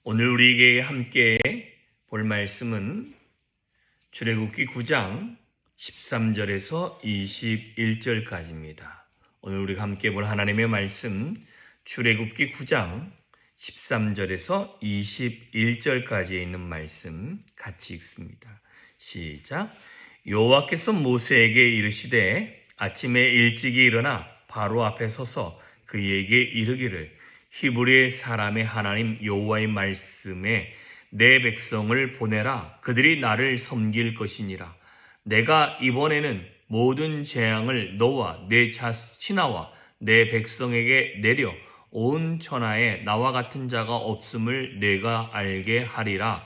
오늘 우리에게 함께 볼 말씀은 출애굽기 9장 13절에서 21절까지입니다. 오늘 우리가 함께 볼 하나님의 말씀 출애굽기 9장 13절에서 21절까지에 있는 말씀 같이 읽습니다. 시작. 여호와께서 모세에게 이르시되 아침에 일찍이 일어나 바로 앞에 서서 그에게 이르기를 히브리 사람의 하나님 여호와의 말씀에 내 백성을 보내라. 그들이 나를 섬길 것이니라. 내가 이번에는 모든 재앙을 너와 내 친아와 내 백성에게 내려 온 천하에 나와 같은 자가 없음을 내가 알게 하리라.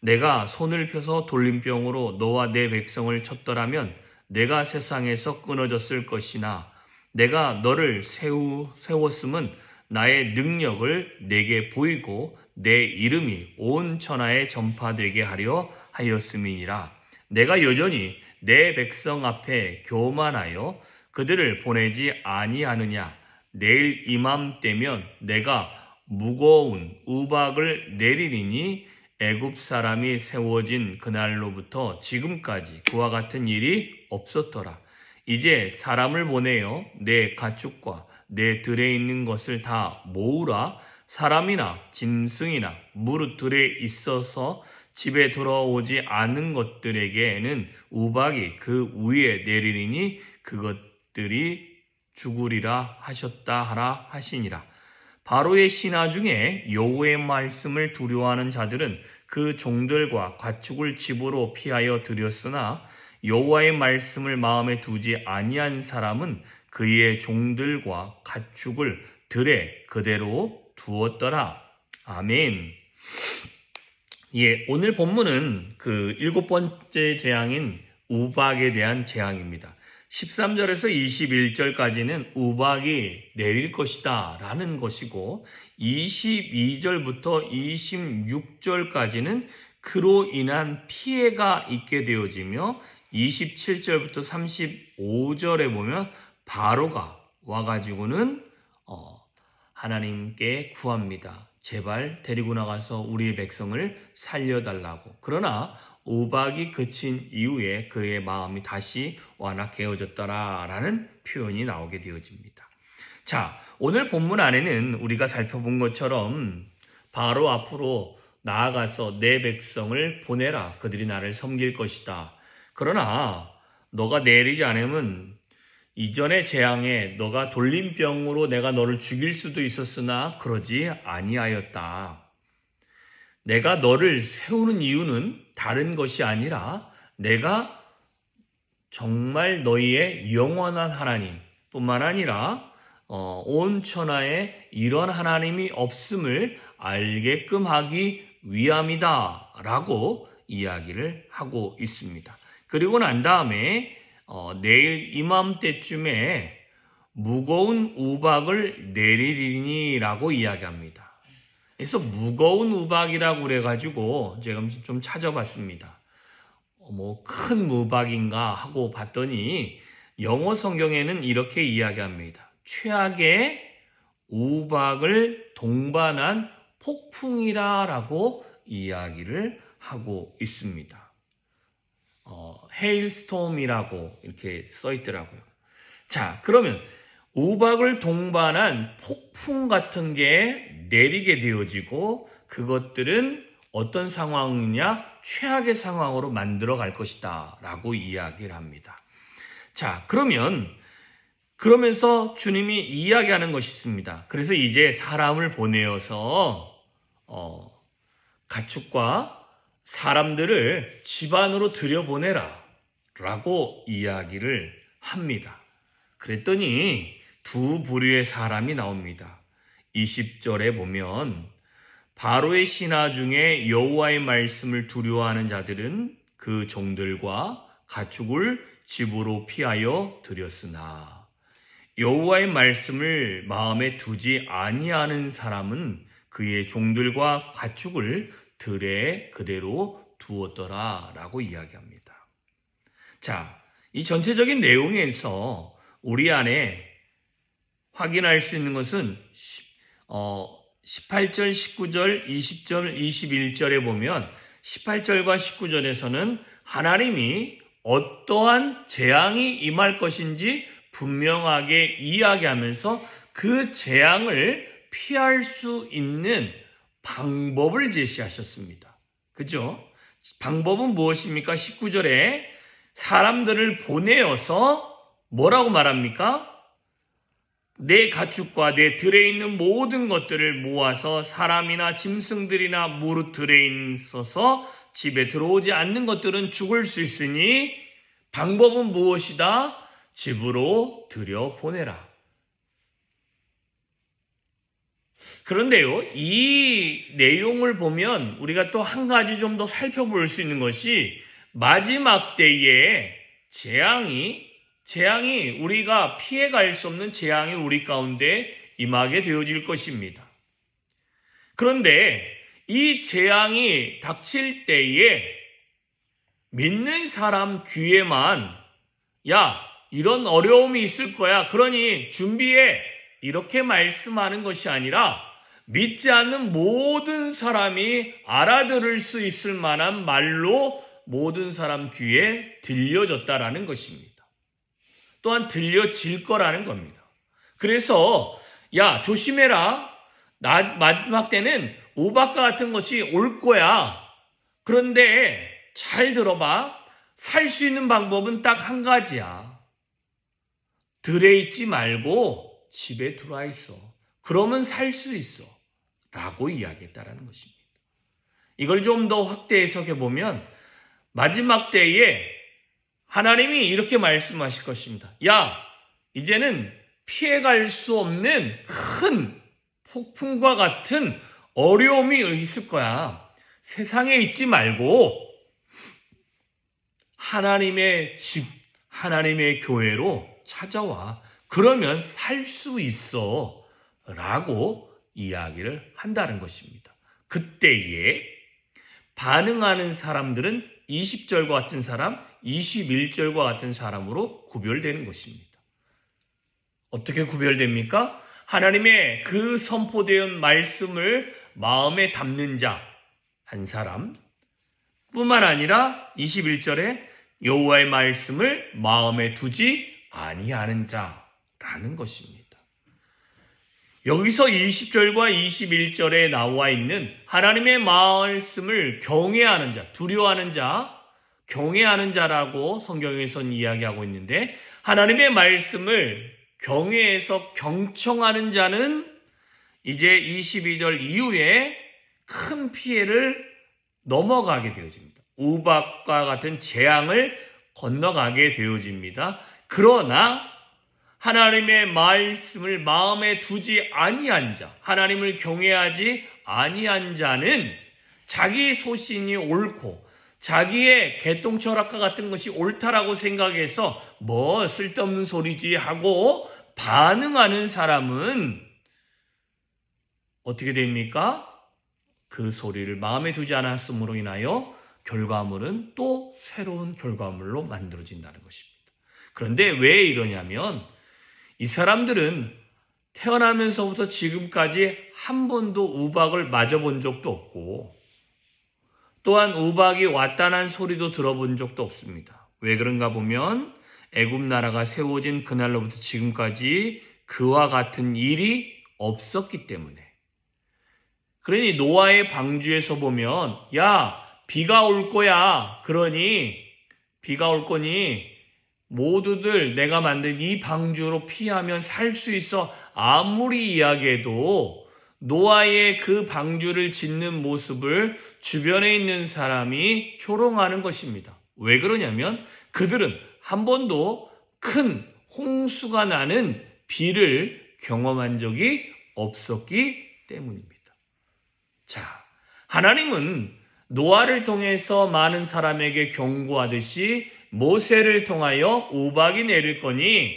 내가 손을 펴서 돌림병으로 너와 내 백성을 쳤더라면 내가 세상에서 끊어졌을 것이나 내가 너를 세웠음은 나의 능력을 내게 보이고 내 이름이 온 천하에 전파되게 하려 하였음이니라. 내가 여전히 내 백성 앞에 교만하여 그들을 보내지 아니하느냐. 내일 이맘때면 내가 무거운 우박을 내리리니 애굽 사람이 세워진 그날로부터 지금까지 그와 같은 일이 없었더라. 이제 사람을 보내어 내 가축과 내 들에 있는 것을 다 모으라. 사람이나 짐승이나 무릇 들에 있어서 집에 돌아오지 않은 것들에게는 우박이 그 위에 내리리니 그것들이 죽으리라 하셨다 하라 하시니라. 바로의 신하 중에 여호와의 말씀을 두려워하는 자들은 그 종들과 가축을 집으로 피하여 들였으나 여호와의 말씀을 마음에 두지 아니한 사람은 그의 종들과 가축을 들에 그대로 두었더라. 아멘. 오늘 본문은 그 7번째 재앙인 우박에 대한 재앙입니다. 13절에서 21절까지는 우박이 내릴 것이다 라는 것이고 22절부터 26절까지는 그로 인한 피해가 있게 되어지며 27절부터 35절에 보면 바로가 와가지고는 하나님께 구합니다. 제발 데리고 나가서 우리의 백성을 살려달라고. 그러나 우박이 그친 이후에 그의 마음이 다시 완악해졌더라라는 표현이 나오게 되어집니다. 자, 오늘 본문 안에는 우리가 살펴본 것처럼 바로 앞으로 나아가서 내 백성을 보내라. 그들이 나를 섬길 것이다. 그러나 너가 내리지 않으면 이전의 재앙에 너가 돌림병으로 내가 너를 죽일 수도 있었으나 그러지 아니하였다. 내가 너를 세우는 이유는 다른 것이 아니라 내가 정말 너희의 영원한 하나님 뿐만 아니라 온 천하에 이런 하나님이 없음을 알게끔 하기 위함이다 라고 이야기를 하고 있습니다. 그리고 난 다음에 내일 이맘때쯤에 무거운 우박을 내리리니 라고 이야기합니다. 그래서 무거운 우박이라고 그래가지고 제가 좀 찾아봤습니다. 큰 우박인가 하고 봤더니 영어 성경에는 이렇게 이야기합니다. 최악의 우박을 동반한 폭풍이라고 이야기를 하고 있습니다. 헤일스톰이라고 이렇게 써 있더라고요. 자, 그러면 우박을 동반한 폭풍 같은 게 내리게 되어지고 그것들은 어떤 상황이냐? 최악의 상황으로 만들어 갈 것이다 라고 이야기를 합니다. 자, 그러면서 주님이 이야기하는 것이 있습니다. 그래서 이제 사람을 보내어서 가축과 사람들을 집 안으로 들여보내라 라고 이야기를 합니다. 그랬더니 두 부류의 사람이 나옵니다. 20절에 보면 바로의 신하 중에 여호와의 말씀을 두려워하는 자들은 그 종들과 가축을 집으로 피하여 들였으나 여호와의 말씀을 마음에 두지 아니하는 사람은 그의 종들과 가축을 들에 그대로 두었더라 라고 이야기합니다. 자, 이 전체적인 내용에서 우리 안에 확인할 수 있는 것은 18절, 19절, 20절, 21절에 보면 18절과 19절에서는 하나님이 어떠한 재앙이 임할 것인지 분명하게 이야기하면서 그 재앙을 피할 수 있는 방법을 제시하셨습니다. 그죠? 방법은 무엇입니까? 19절에 사람들을 보내어서 뭐라고 말합니까? 내 가축과 내 들에 있는 모든 것들을 모아서 사람이나 짐승들이나 무릇 들에 있어서 집에 들어오지 않는 것들은 죽을 수 있으니 방법은 무엇이다? 집으로 들여보내라. 그런데요, 이 내용을 보면 우리가 또 한 가지 좀 더 살펴볼 수 있는 것이 마지막 때에 재앙이 우리가 피해갈 수 없는 재앙이 우리 가운데 임하게 되어질 것입니다. 그런데 이 재앙이 닥칠 때에 믿는 사람 귀에만 야, 이런 어려움이 있을 거야. 그러니 준비해. 이렇게 말씀하는 것이 아니라 믿지 않는 모든 사람이 알아들을 수 있을 만한 말로 모든 사람 귀에 들려졌다라는 것입니다. 또한 들려질 거라는 겁니다. 그래서 야, 조심해라. 마지막 때는 우박과 같은 것이 올 거야. 그런데 잘 들어봐. 살 수 있는 방법은 딱 한 가지야. 들에 있지 말고 집에 들어와 있어. 그러면 살 수 있어. 라고 이야기했다라는 것입니다. 이걸 좀 더 확대 해석해 보면 마지막 때에 하나님이 이렇게 말씀하실 것입니다. 야, 이제는 피해갈 수 없는 큰 폭풍과 같은 어려움이 있을 거야. 세상에 있지 말고 하나님의 집, 하나님의 교회로 찾아와. 그러면 살 수 있어. 라고 이야기를 한다는 것입니다. 그때에 반응하는 사람들은 20절과 같은 사람, 21절과 같은 사람으로 구별되는 것입니다. 어떻게 구별됩니까? 하나님의 그 선포된 말씀을 마음에 담는 자 한 사람 뿐만 아니라 21절에 여호와의 말씀을 마음에 두지 아니하는 자라는 것입니다. 여기서 20절과 21절에 나와 있는 하나님의 말씀을 경외하는 자, 두려워하는 자, 경외하는 자라고 성경에서는 이야기하고 있는데 하나님의 말씀을 경외해서 경청하는 자는 이제 22절 이후에 큰 피해를 넘어가게 되어집니다. 우박과 같은 재앙을 건너가게 되어집니다. 그러나 하나님의 말씀을 마음에 두지 아니한 자, 하나님을 경외하지 아니한 자는 자기 소신이 옳고 자기의 개똥철학과 같은 것이 옳다라고 생각해서 뭐 쓸데없는 소리지 하고 반응하는 사람은 어떻게 됩니까? 그 소리를 마음에 두지 않았음으로 인하여 결과물은 또 새로운 결과물로 만들어진다는 것입니다. 그런데 왜 이러냐면 이 사람들은 태어나면서부터 지금까지 한 번도 우박을 맞아본 적도 없고 또한 우박이 왔다는 소리도 들어본 적도 없습니다. 왜 그런가 보면 애굽 나라가 세워진 그날로부터 지금까지 그와 같은 일이 없었기 때문에. 그러니 노아의 방주에서 보면 야, 비가 올 거야. 그러니 비가 올 거니 모두들 내가 만든 이 방주로 피하면 살 수 있어. 아무리 이야기해도 노아의 그 방주를 짓는 모습을 주변에 있는 사람이 조롱하는 것입니다. 왜 그러냐면 그들은 한 번도 큰 홍수가 나는 비를 경험한 적이 없었기 때문입니다. 자, 하나님은 노아를 통해서 많은 사람에게 경고하듯이 모세를 통하여 우박이 내릴 거니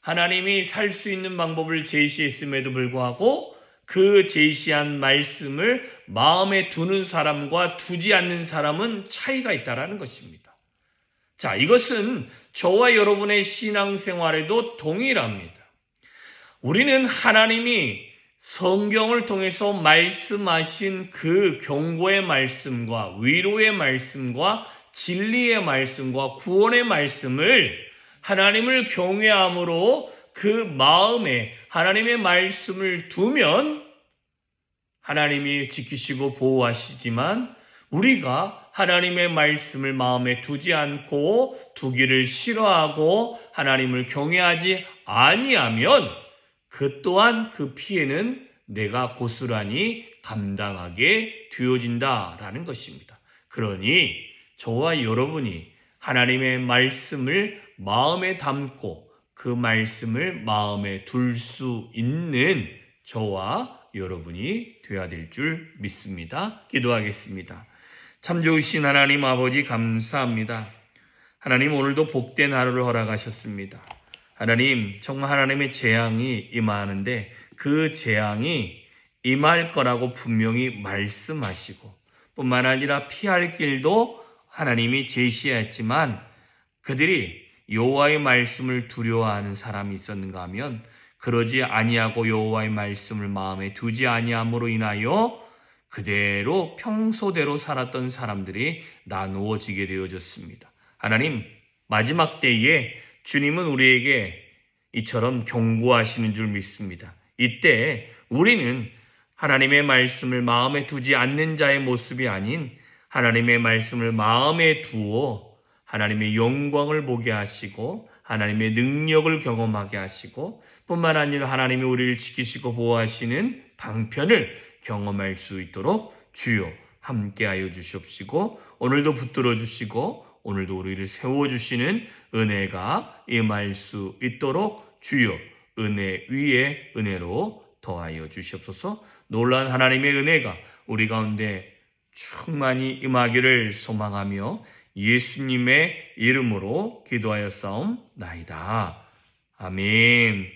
하나님이 살 수 있는 방법을 제시했음에도 불구하고 그 제시한 말씀을 마음에 두는 사람과 두지 않는 사람은 차이가 있다는 것입니다. 자, 이것은 저와 여러분의 신앙생활에도 동일합니다. 우리는 하나님이 성경을 통해서 말씀하신 그 경고의 말씀과 위로의 말씀과 진리의 말씀과 구원의 말씀을 하나님을 경외함으로 그 마음에 하나님의 말씀을 두면 하나님이 지키시고 보호하시지만 우리가 하나님의 말씀을 마음에 두지 않고 두기를 싫어하고 하나님을 경외하지 아니하면 그 또한 그 피해는 내가 고스란히 감당하게 되어진다라는 것입니다. 그러니 저와 여러분이 하나님의 말씀을 마음에 담고 그 말씀을 마음에 둘 수 있는 저와 여러분이 되어야 될 줄 믿습니다. 기도하겠습니다. 참 좋으신 하나님 아버지 감사합니다. 하나님 오늘도 복된 하루를 허락하셨습니다. 하나님 정말 하나님의 재앙이 임하는데 그 재앙이 임할 거라고 분명히 말씀하시고 뿐만 아니라 피할 길도 하나님이 제시했지만 그들이 여호와의 말씀을 두려워하는 사람이 있었는가 하면 그러지 아니하고 여호와의 말씀을 마음에 두지 아니함으로 인하여 그대로 평소대로 살았던 사람들이 나누어지게 되어졌습니다. 하나님 마지막 때에 주님은 우리에게 이처럼 경고하시는 줄 믿습니다. 이때 우리는 하나님의 말씀을 마음에 두지 않는 자의 모습이 아닌 하나님의 말씀을 마음에 두어 하나님의 영광을 보게 하시고 하나님의 능력을 경험하게 하시고 뿐만 아니라 하나님이 우리를 지키시고 보호하시는 방편을 경험할 수 있도록 주여 함께하여 주시옵시고 오늘도 붙들어 주시고 오늘도 우리를 세워주시는 은혜가 임할 수 있도록 주여 은혜 위에 은혜로 더하여 주시옵소서. 놀라운 하나님의 은혜가 우리 가운데 충만히 임하기를 소망하며 예수님의 이름으로 기도하였사옵나이다. 아멘.